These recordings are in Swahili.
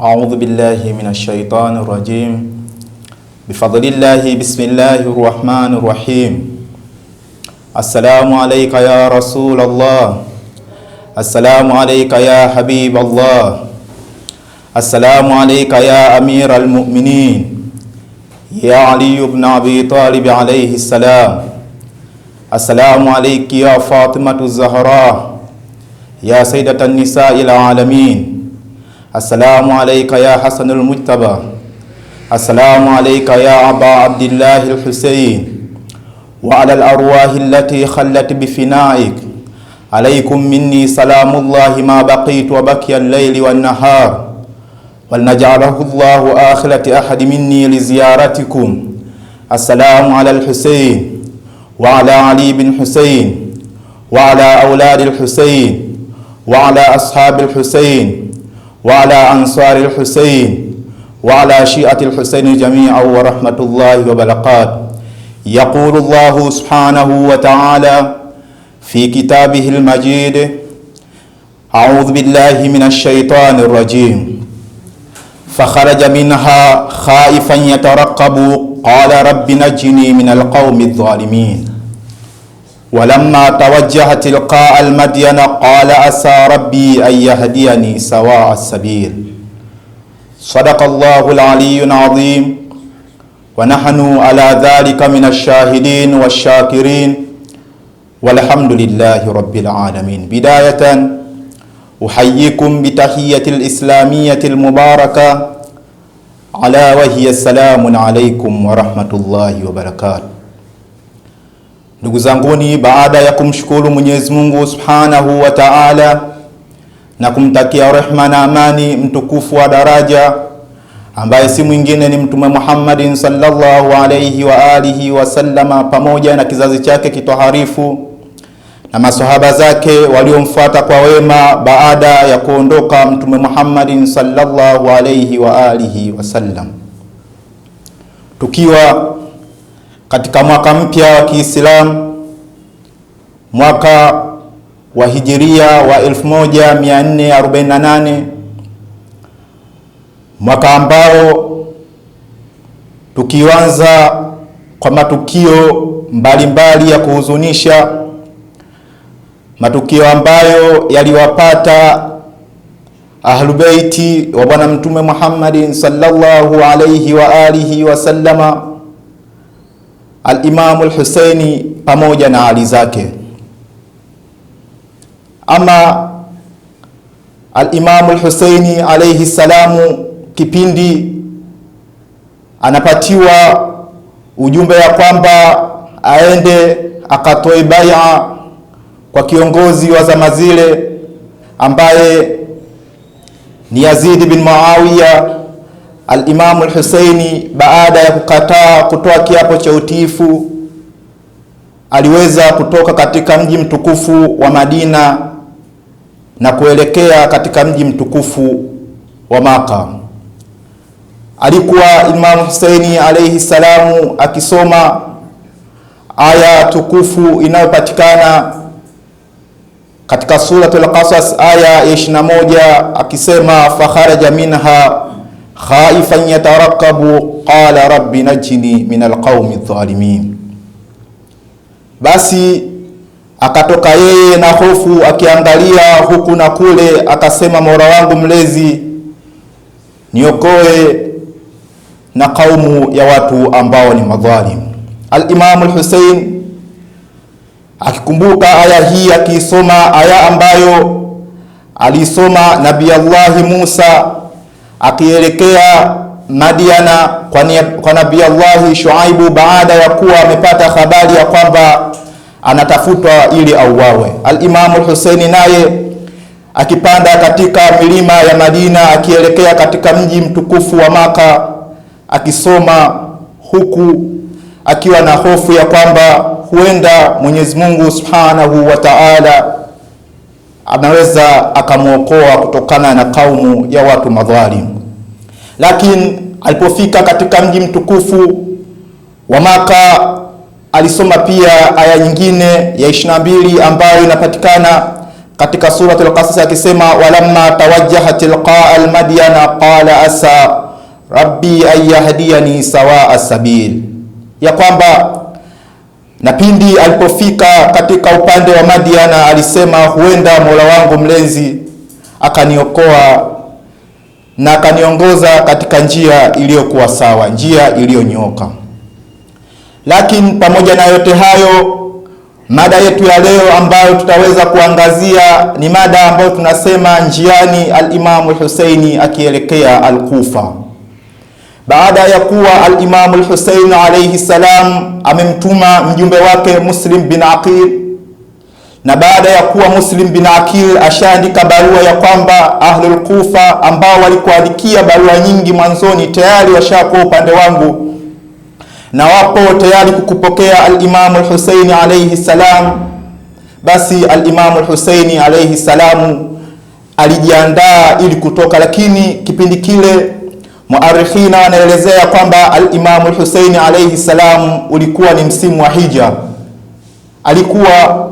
أعوذ بالله من الشيطان الرجيم بفضل الله بسم الله الرحمن الرحيم السلام عليك يا رسول الله السلام عليك يا حبيب الله السلام عليك يا أمير المؤمنين يا علي بن أبي طالب عليه السلام السلام عليك يا فاطمة الزهراء يا سيدة النساء العالمين السلام عليك يا حسن المجتبى السلام عليك يا أبا عبد الله الحسين وعلى الأرواح التي خلت بفنائك عليكم مني سلام الله ما بقيت وبكي الليل والنهار ولنجعله الله آخرة أحد مني لزيارتكم السلام على الحسين وعلى علي بن حسين وعلى أولاد الحسين وعلى أصحاب الحسين وعلى أنصار الحسين وعلى شيعة الحسين جميعا ورحمة الله وبركاته. يقول الله سبحانه وتعالى في كتابه المجيد: أعوذ بالله من الشيطان الرجيم فخرج منها خائفا يترقب قال رب نجني من القوم الظالمين ولما توجه تلقاء المدين قال عسى ربي أن يهديني سواء السبيل. صدق الله العلي العظيم ونحن على ذلك من الشاهدين والشاكرين والحمد لله رب العالمين. بداية أحييكم بتحية الإسلامية المباركة على وهي السلام عليكم ورحمة الله وبركاته. Ndugu zanguni, baada ya kumshukuru Mwenyezi Mungu Subhanahu wa Ta'ala na kumtakia rehma na amani mtukufu wa daraja ambaye si mwingine ni Mtume Muhammadin sallallahu alayhi wa alihi wa sallama, pamoja na kizazi chake kitoharifu na masahaba zake waliomfuata kwa wema baada ya kuondoka Mtume Muhammadin sallallahu alayhi wa alihi wa sallam, tukiwa katika mwaka mpya wa Kiislamu, mwaka wa Hijiria wa 1448, mwaka ambao tukianza kwa matukio mbalimbali ya kuhuzunisha, matukio ambayo yaliwapata Ahlulbeiti wa Bwana Mtume Muhammadin sallallahu alayhi wa alihi wa sallama, al-Imam al-Husaini pamoja na ali zake. Ama al-Imam al-Husaini alayhi salamu, kipindi anapatiwa ujumbe ya kwamba aende akatoe bai'a kwa kiongozi wa zama zile ambaye ni Yazid bin Muawiya, al-Imam al-Husaini baada ya kukataa kutoa kiapo cha utiifu aliweza kutoka katika mji mtukufu wa Madina na kuelekea katika mji mtukufu wa Maka. Alikuwa Imam Husaini alayhi salamu akisoma aya tukufu inayopatikana katika suratul Qasas aya ya 21 akisema fakharaja minha khaifan yatarakabu qala rabbi najini min alqaumi dhalimin. Basi akatoka yeye na hofu akiangalia huku na kule, akasema Mola wangu mlezi, niokoe na kaumu ya watu ambao ni madhalim. Al-Imam al-Husain akikumbuka aya hii, akisoma aya ambayo alisoma Nabii Allah Musa akielekea Madiana kwa Nabii Allah Shuaibu baada ya kuwa amepata habari ya kwamba anatafutwa ili auawe. Al-Imam al-Husaini naye akipanda katika milima ya Madina akielekea katika mji mtukufu wa Maka, akisoma huku akiwa na hofu ya kwamba huenda Mwenyezi Mungu Subhanahu wa Ta'ala anaweza akamuokoa kutokana na kaumu ya watu madhalim. Lakini alipofika katika mji mtukufu wa Maka, alisoma pia aya nyingine ya 22 ambayo inapatikana katika suratul Qasas akisema walamma tawajjaha tilqaa almadyana qala asa rabbi ayahdiyani sawa as-sabil, ya kwamba na pindi alipofika katika upande wa Madiana alisema huenda Mola wangu mlezi akaniokoa na akaniongoza katika njia iliyokuwa sawa, njia iliyonyoka. Lakini pamoja na yote hayo, mada yetu ya leo ambayo tutaweza kuangazia ni mada ambayo tunasema njiani al-Imam al-Husaini akielekea al-Kufa. Baada ya kuwa al-Imam al-Husaini alayhi salam amemtuma mjumbe wake Muslim bin Aqil, na baada ya kuwa Muslim bin Aqil ashaandika barua ya kwamba ahlul Kufa ambao walikuandikia barua nyingi mwanzoni tayari washakuwa upande wangu na wapo tayari kukupokea al-Imam al-Husaini alayhi salam, basi al-Imam al-Husaini alayhi salam alijiandaa ili kutoka. Lakini kipindi kile muarikhina wanaelezea kwamba al-Imam al-Husaini alayhi salam ulikuwa ni msimu wa hija, alikuwa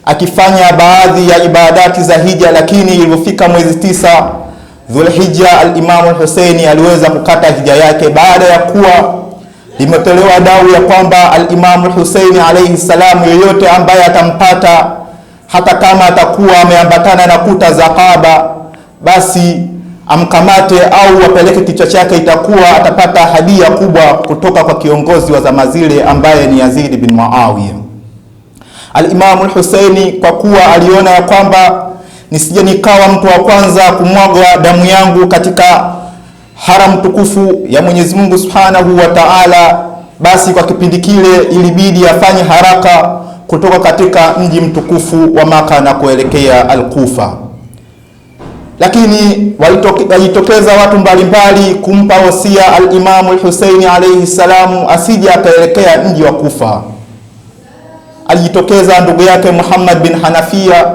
akifanya baadhi ya ibadati za hija, lakini ilipofika mwezi 9 Dhulhijja al-Imam al-Husaini aliweza kukata hija yake baada ya kuwa limetolewa dau ya kwamba al-Imam al-Husaini alayhi salam yoyote ambaye atampata hata kama atakuwa ameambatana na kuta za Kaaba, basi amkamate au apeleke kichwa chake, itakuwa atapata hadia kubwa kutoka kwa kiongozi wa zama zile ambaye ni Yazid bin Muawiya. Al-Imam al-Husaini kwa kuwa aliona ya kwamba nisije nikawa mtu wa kwanza kumwaga damu yangu katika haram tukufu ya Mwenyezi Mungu Subhanahu wa Ta'ala, basi kwa kipindi kile ilibidi afanye haraka kutoka katika mji mtukufu wa Maka na kuelekea al-Kufa. Lakini walitokeza watu mbalimbali kumpa wasia al-Imam al-Husaini alayhi salamu asije akaelekea mji wa Kufa. Alijitokeza ndugu yake Muhammad bin Hanafia,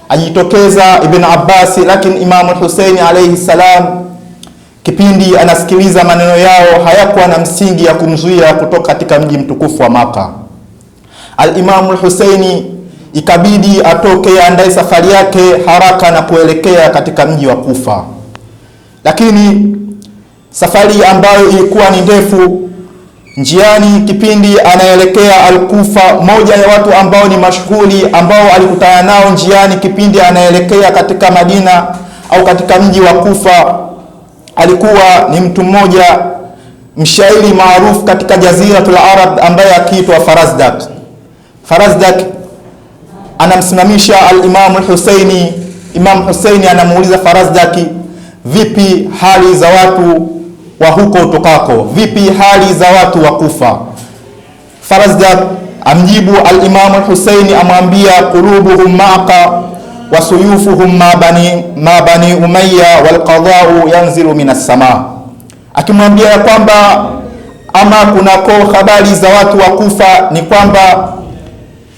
alijitokeza Ibn Abbas, lakini Imam al-Husaini alayhi salam kipindi anasikiliza maneno yao hayakuwa na msingi ya kumzuia kutoka katika mji mtukufu wa Maka. Al-Imam al-Husaini ikabidi atoke andae safari yake haraka na kuelekea katika mji wa Kufa. Lakini safari ambayo ilikuwa ni ndefu, njiani kipindi anaelekea al-Kufa, moja ya watu ambao ni mashuhuri ambao alikutana nao njiani kipindi anaelekea katika Madina au katika mji wa Kufa alikuwa ni mtu mmoja mshairi maarufu katika Jaziratul Arab ambaye akiitwa Farazdak. Farazdak anamsimamisha al-Imam al-Husaini. Imam Husaini anamuuliza Farazdak, vipi hali za watu wa huko utokako, vipi hali za watu wa Kufa? Farazdak amjibu al-Imam al-Husaini, amwambia qulubuhum ma'aka wa suyufuhum ma bani Umayya wal qada'u yanzilu minas sama, akimwambia ya kwamba ama kunako habari za watu wa Kufa ni kwamba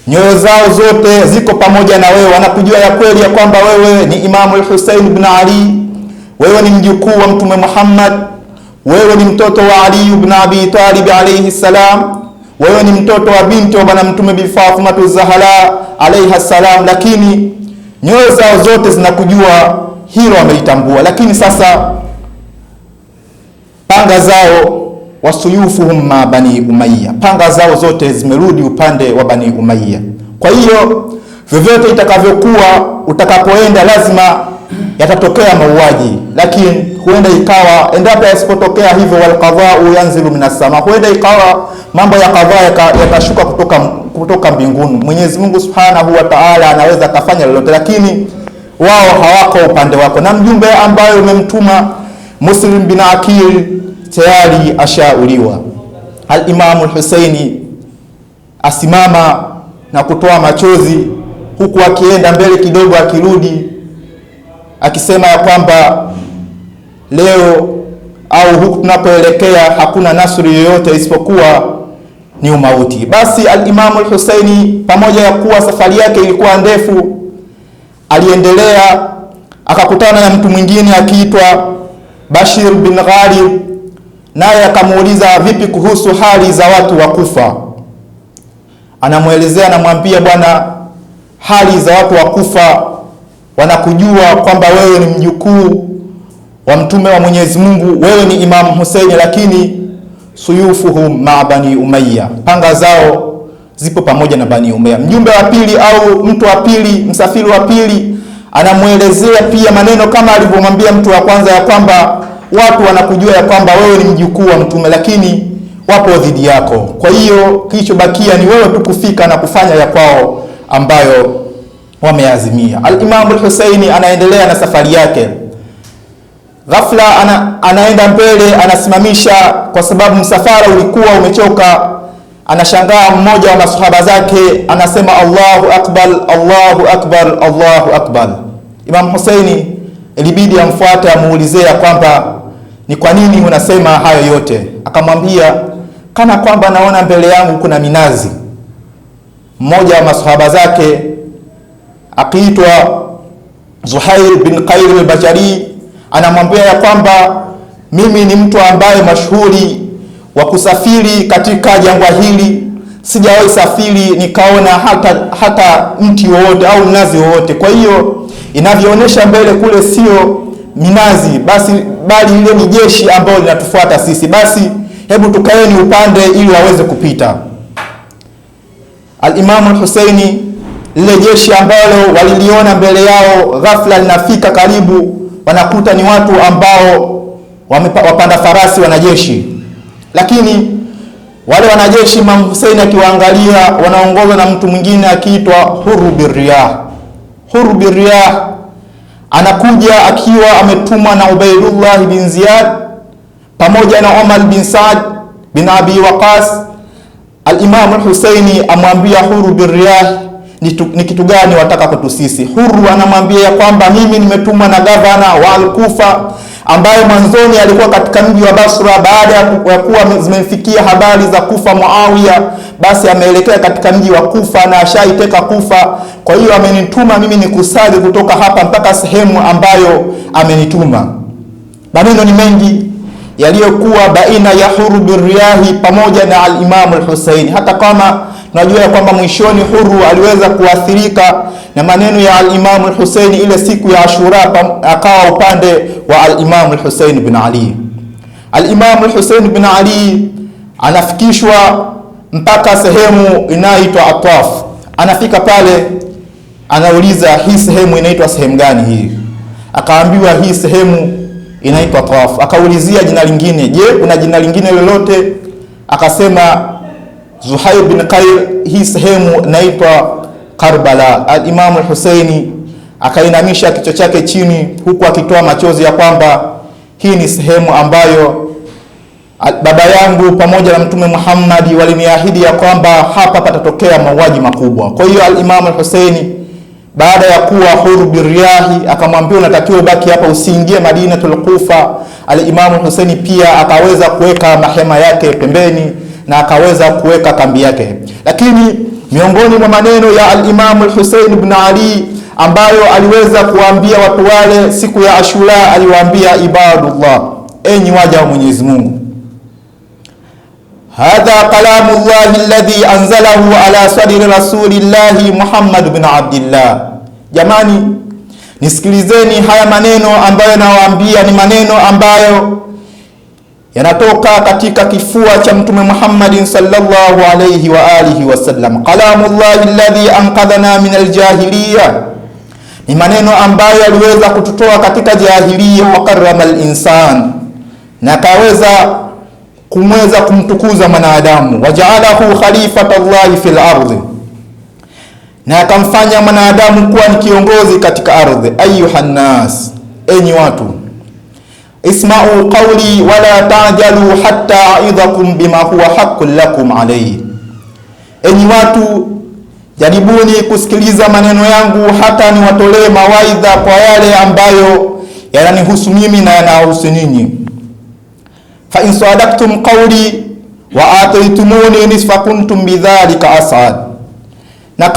nyoyo zao zote ziko pamoja na wewe, wanakujua ya kweli ya kwamba wewe ni Imam al-Husain ibn Ali, wewe ni mjukuu wa Mtume Muhammad, wewe ni mtoto wa Ali ibn Abi Talib alayhi salam, wewe ni mtoto wa binti wa bwana Mtume Bi Fatima Zahra alayha salam, lakini nyoyo zao zote zinakujua, hilo wamelitambua. Lakini sasa panga zao wasuyufuhum ma bani Umayya, panga zao zote zimerudi upande wa bani Umayya. Kwa hiyo vyovyote itakavyokuwa utakapoenda lazima yatatokea mauaji, lakini huenda ikawa endapo yasipotokea hivyo wal qadha'u yanzilu minas sama, huenda ikawa mambo ya qadha yatashuka kutoka mbinguni. Mwenyezi Mungu Subhanahu wa Ta'ala anaweza kufanya lolote, lakini wao hawako upande wako, na mjumbe ambaye umemtuma Muslim bin Aqil tayari ashauliwa. Al-Imam al-Husaini asimama na kutoa machozi huku akienda mbele kidogo akirudi akisema ya kwamba leo au huku tunapoelekea hakuna nasri yoyote isipokuwa ni umauti. Basi al-Imam al-Husaini pamoja ya kuwa safari yake ilikuwa ndefu, aliendelea akakutana na mtu mwingine akiitwa Bashir bin Ghalib, naye akamuuliza vipi kuhusu hali za watu wa Kufa. Anamuelezea, anamwambia bwana, hali za watu wa Kufa wanakujua kwamba wewe ni mjukuu wa mtume wa Mwenyezi Mungu, wewe ni Imam Hussein, lakini suyufuhum ma Bani Umayya, panga zao zipo pamoja na Bani Umayya. Mjumbe wa pili au mtu wa pili, msafiri wa pili, anamuelezea pia maneno kama alivyomwambia mtu wa kwanza, ya kwamba watu wanakujua ya kwamba wewe ni mjukuu wa mtume, lakini wapo dhidi yako. Kwa hiyo kilichobakia ni wewe tu kufika na kufanya ya kwao ambayo wameazimia. Al-Imam al-Husaini anaendelea na safari yake. Ghafla anaenda mbele, anasimamisha kwa sababu msafara ulikuwa umechoka. Anashangaa mmoja wa masahaba zake anasema Allahu akbar, Allahu akbar, Allahu akbar. Imam Husaini ilibidi amfuate, amuulize ya kwamba ni kwa nini unasema hayo yote? Akamwambia, kana kwamba naona mbele yangu kuna minazi. Mmoja wa masahaba zake akiitwa Zuhair bin Qair al-Bajali anamwambia ya kwamba mimi ni mtu ambaye mashuhuri wa kusafiri katika jangwa hili, sijawahi safiri nikaona hata mti wowote au mnazi wowote. Kwa hiyo inavyoonyesha mbele kule sio minazi bali ile ni jeshi ambalo linatufuata sisi, basi hebu tukaeni upande ili waweze kupita. Al-Imam al-Husaini, lile jeshi ambalo waliliona mbele yao, ghafla linafika karibu, wanakuta ni watu ambao wapanda farasi, wanajeshi. Lakini wale wanajeshi, Imam Hussein akiwaangalia, wanaongozwa na mtu mwingine akiitwa Hurr bin Riyah. Hurr bin Riyah anakuja akiwa ametumwa na Ubaydullah bin Ziyad pamoja na Umar bin Saad bin Abi Waqas. Al-Imam al-Husaini amwambia Hurr bin Riyah, ni kitu gani wataka kwetu sisi? Hurr anamwambia ya kwamba mimi nimetumwa na gavana wa Al-Kufa ambaye mwanzoni alikuwa katika mji wa Basra. Baada ya kuwa zimemfikia habari za Kufa Muawiya, basi ameelekea katika mji wa Kufa na ashaiteka Kufa. Kwa hiyo amenituma mimi nikusage kutoka hapa mpaka sehemu ambayo amenituma. Maneno ni mengi yaliyokuwa baina ya Hurr bin Riyah pamoja na al-Imam al-Husaini, hata kama tunajua ya kwamba mwishoni Hurr aliweza kuathirika na maneno ya al-Imam al-Husaini ile siku ya Ashura, akawa upande wa al-Imam al-Husaini bin Ali. Al-Imam al-Husaini bin Ali anafikishwa mpaka sehemu inayoitwa Atwaf. Anafika pale, anauliza hii sehemu inaitwa sehemu gani hii? Akaambiwa hii sehemu inaitwa Atwaf. Akaulizia jina lingine, je, kuna jina lingine lolote? Akasema Zuhair bin Qair, hii sehemu inaitwa Karbala. Al-Imam al-Husaini akainamisha kichwa chake chini huku akitoa machozi ya kwamba hii ni sehemu ambayo baba yangu pamoja na Mtume Muhammad waliniahidi ya kwamba hapa patatokea mauaji makubwa. Kwa hiyo al-Imam al-Husaini baada ya kuwa Hurr bin Riyah akamwambia unatakiwa ubaki hapa, usiingie Madinatul Kufa. Al-Imam al-Husaini pia akaweza kuweka mahema yake pembeni na akaweza kuweka kambi yake. Lakini miongoni mwa maneno ya al-Imam al-Husaini ibn Ali ambayo aliweza kuambia watu wale siku ya Ashura, aliwaambia ibadullah, enyi waja wa Mwenyezi Mungu, hadha kalamullahi alladhi anzalahu ala sadri rasulillahi Muhammad bin Abdillah. Jamani, nisikilizeni haya maneno ambayo nawaambia, ni maneno ambayo yanatoka katika kifua cha Mtume Muhammad sallallahu alayhi wa alihi wasallam. Kalamullahi alladhi anqadhana min aljahiliya, ni maneno ambayo aliweza kututoa katika jahiliya. Wa karrama al-insan, na kaweza kumtukuza mwanadamu. Waja'alahu khalifatallahi fil ardi, na akamfanya mwanadamu kuwa ni kiongozi katika ardhi. Ayuhan nas, enyi watu, isma'u qawli wala ta'jalu hatta a'idhakum bima huwa haqqun lakum alayhi. Enyi watu, jaribuni kusikiliza maneno yangu hata niwatolee mawaidha kwa yale ambayo yananihusu mimi na yanahusu ninyi. Fa in sadaqtum qawli wa ataytumuni nisfa kuntum bidhalika as'ad, na